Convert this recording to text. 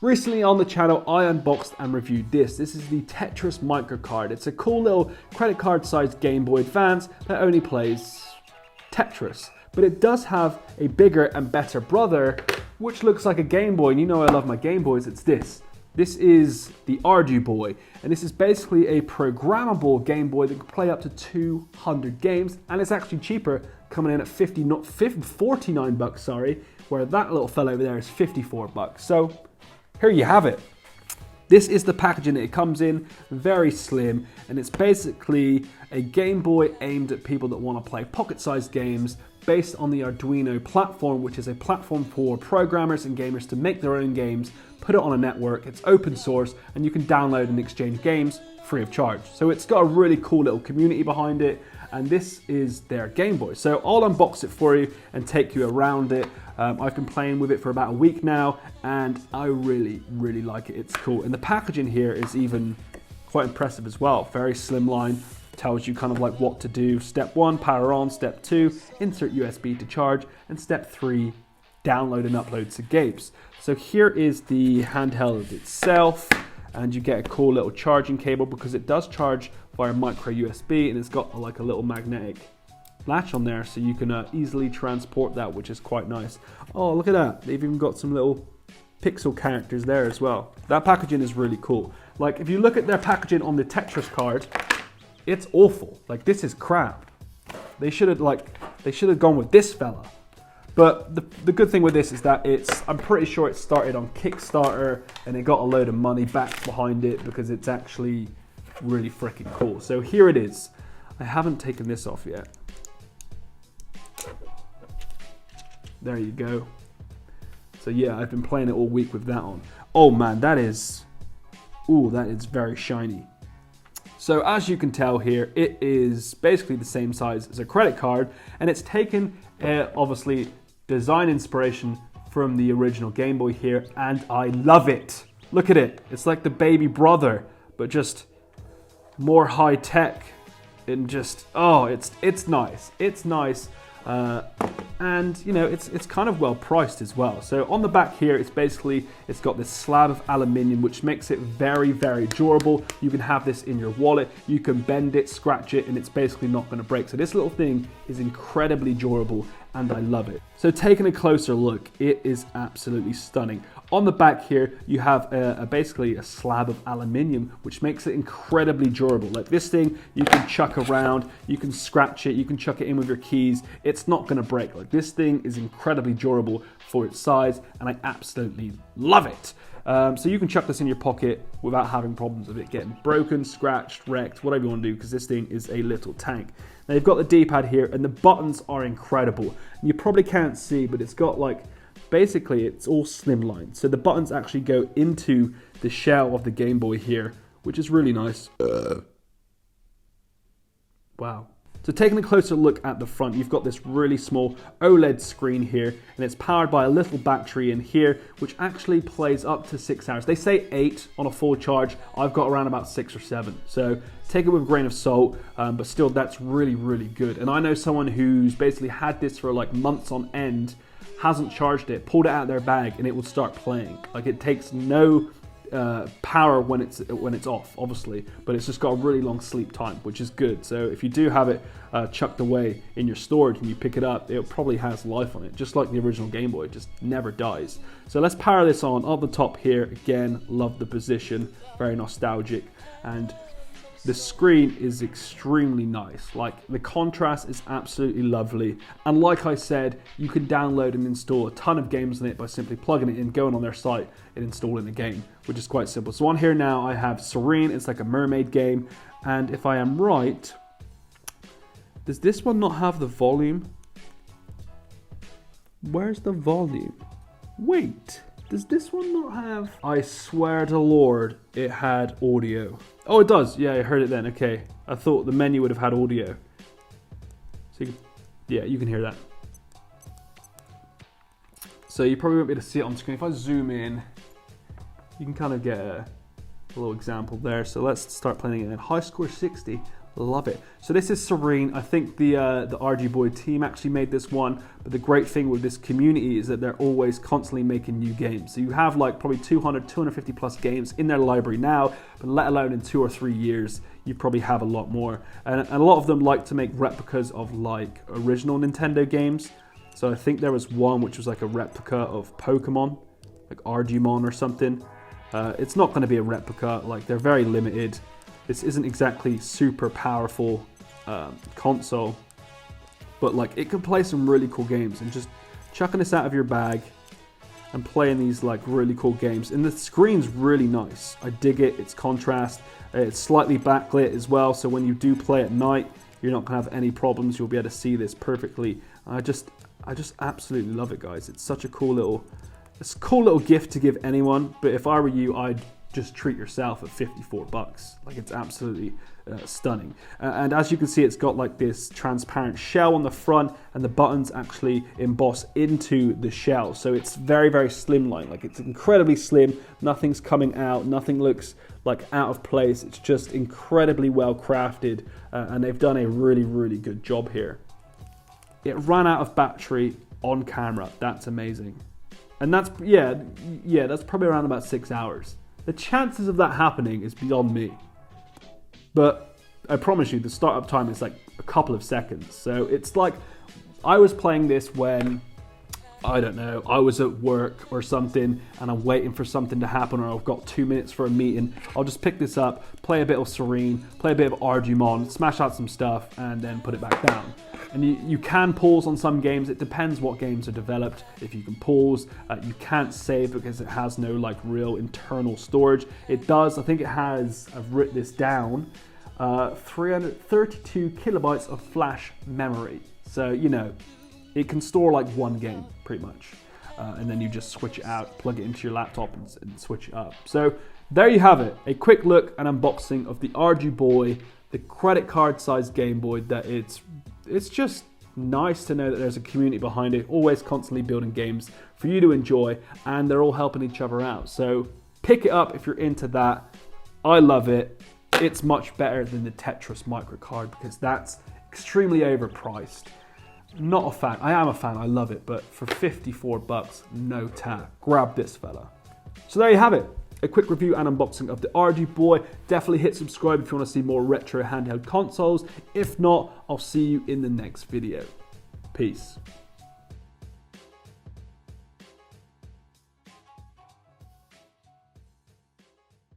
Recently on the channel, I unboxed and reviewed this. This is the Tetris microcard. It's a cool little credit card sized Game Boy Advance that only plays Tetris. But it does have a bigger and better brother, which looks like a Game Boy. And you know I love my Game Boys, it's this. This is the Gameboy, and this is basically a programmable Game Boy that can play up to 200 games, and it's actually cheaper, coming in at 49 bucks, sorry, where that little fella over there is 54 bucks. So here you have it. This is the packaging that it comes in, very slim, and it's basically a Game Boy aimed at people that want to play pocket-sized games based on the Arduino platform, which is a platform for programmers and gamers to make their own games, put it on a network, it's open source, and you can download and exchange games free of charge. So it's got a really cool little community behind it, and this is their Game Boy. So I'll unbox it for you and take you around it. I've been playing with it for about a week now, and I really like it. It's cool. And the packaging here is even quite impressive as well. Very slimline, tells you kind of like what to do. Step 1, power on. Step 2, insert USB to charge. And step 3, download and upload to games. So here is the handheld itself, and you get a cool little charging cable because it does charge via micro USB, and it's got like a little magnetic latch on there, so you can easily transport that, which is quite nice. Oh, look at that. They've even got some little pixel characters there as well. That packaging is really cool. Like, if you look at their packaging on the Tetris card, it's awful. Like, this is crap. They should have gone with this fella. But the good thing with this is that I'm pretty sure it started on Kickstarter and it got a load of money back behind it because it's actually really freaking cool. So here it is. I haven't taken this off yet. There you go. So yeah, I've been playing it all week with that on. Oh man, that is very shiny. So as you can tell here, it is basically the same size as a credit card, and it's taken obviously design inspiration from the original Game Boy here, and I love it. Look at it. It's like the baby brother, but just more high tech, and just, oh, it's nice. It's nice. And you know, it's kind of well priced as well. So on the back here, it's got this slab of aluminium, which makes it very durable. You can have this in your wallet, you can bend it, scratch it, and it's basically not going to break. So this little thing is incredibly durable, and I love it. So taking a closer look, it is absolutely stunning. On the back here, you have basically a slab of aluminium, which makes it incredibly durable. Like, this thing, you can chuck around, you can scratch it, you can chuck it in with your keys. It's not going to break. Like, this thing is incredibly durable for its size, and I absolutely love it. So you can chuck this in your pocket without having problems of it getting broken, scratched, wrecked, whatever you want to do, because this thing is a little tank. Now you've got the D-pad here, and the buttons are incredible. And you probably can't see, but it's got like, basically it's all slimline. So the buttons actually go into the shell of the Game Boy here, which is really nice. Wow. So taking a closer look at the front, you've got this really small OLED screen here, and it's powered by a little battery in here, which actually plays up to 6 hours. They say 8 on a full charge. I've got around about 6 or 7. So take it with a grain of salt, but still, that's really good. And I know someone who's basically had this for like months on end, hasn't charged it, pulled it out of their bag, and it will start playing. Like, it takes no power when it's off, obviously, but it's just got a really long sleep time, which is good. So if you do have it chucked away in your storage and you pick it up, it probably has life on it, just like the original Game Boy. It just never dies. So let's power this on the top here. Again, love the position, very nostalgic, and the screen is extremely nice. Like, the contrast is absolutely lovely, and like I said, you can download and install a ton of games on it by simply plugging it in, going on their site, and installing the game, which is quite simple. So on here now, I have Serene. It's like a mermaid game, and if I am right, does this one not have the volume? Where's the volume? Wait, does this one not have? I swear to Lord, it had audio. Oh, it does. Yeah, I heard it then. Okay. I thought the menu would have had audio. So, you can hear that. So you probably won't be able to see it on screen. If I zoom in, you can kind of get a little example there. So let's start playing it in high score 60. Love it. So this is Serene. I think the RG-Boy team actually made this one, but the great thing with this community is that they're always constantly making new games. So you have like probably 200, 250 plus games in their library now, but let alone in 2 or 3 years, you probably have a lot more. And a lot of them like to make replicas of like original Nintendo games. So I think there was one which was like a replica of Pokemon, like Argymon or something. It's not going to be a replica, like they're very limited. This isn't exactly super powerful console, but like it can play some really cool games, and just chucking this out of your bag and playing these like really cool games. And the screen's really nice. I dig it. It's contrast. It's slightly backlit as well, so when you do play at night, you're not gonna have any problems. You'll be able to see this perfectly. I just absolutely love it, guys. It's such a cool little gift to give anyone. But if I were you, I'd just treat yourself at 54 bucks. Like, it's absolutely stunning. And as you can see, it's got like this transparent shell on the front, and the buttons actually emboss into the shell. So it's very, very slimline. Like, it's incredibly slim. Nothing's coming out. Nothing looks like out of place. It's just incredibly well crafted, and they've done a really, really good job here. It ran out of battery on camera. That's amazing. And that's, yeah, that's probably around about 6 hours. The chances of that happening is beyond me. But I promise you, the startup time is like a couple of seconds. So it's like, I was playing this when, I don't know, I was at work or something, and I'm waiting for something to happen, or I've got 2 minutes for a meeting. I'll just pick this up, play a bit of Serene, play a bit of Argymon, smash out some stuff, and then put it back down. And you can pause on some games. It depends what games are developed. If you can pause, you can't save because it has no like real internal storage. It does, I think it has, I've written this down, 332 kilobytes of flash memory. So, you know, it can store like one game pretty much. And then you just switch it out, plug it into your laptop and switch it up. So there you have it. A quick look and unboxing of the RG-Boy, the credit card sized Game Boy. That it's just nice to know that there's a community behind it, always constantly building games for you to enjoy, and they're all helping each other out. So pick it up if you're into that. I love it. It's much better than the Tetris microcard because that's extremely overpriced. Not a fan. I am a fan. I love it, but for 54 bucks, no tack. Grab this fella. So there you have it. A quick review and unboxing of the RG-Boy. Definitely hit subscribe if you want to see more retro handheld consoles. If not, I'll see you in the next video. Peace.